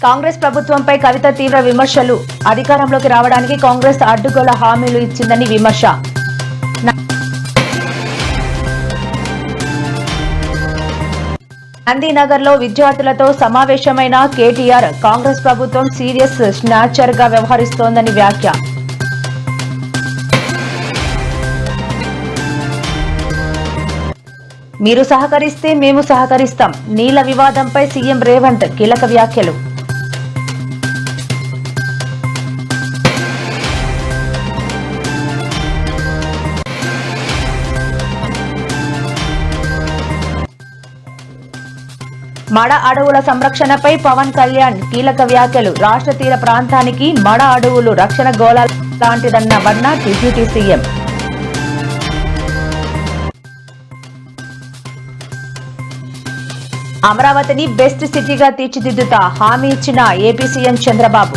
కాంగ్రెస్ ప్రభుత్వంపై కవిత తీవ్ర విమర్శలు. అధికారంలోకి రావడానికి కాంగ్రెస్ అడ్డుగోల హామీలు ఇచ్చిందని విమర్శ. గాంధీనగర్ లో విద్యార్థులతో సమావేశమైన కేటీఆర్, కాంగ్రెస్ ప్రభుత్వం సీరియస్ స్నాచర్ గా వ్యవహరిస్తోందని వ్యాఖ్య. మీరు సహకరిస్తే మేము సహకరిస్తాం. నీళ్ల వివాదంపై సీఎం రేవంత్ కీలక వ్యాఖ్యలు. మడ అడవుల సంరక్షణపై పవన్ కళ్యాణ్ కీలక వ్యాఖ్యలు. రాష్ట్ర తీర ప్రాంతానికి మడ అడవులు రక్షణ గోళ లాంటిదన్న వన్న డిప్యూటీ సీఎం. అమరావతిని బెస్ట్ సిటీగా తీర్చిదిద్దుతా హామీ ఇచ్చిన ఏపీ సీఎం చంద్రబాబు.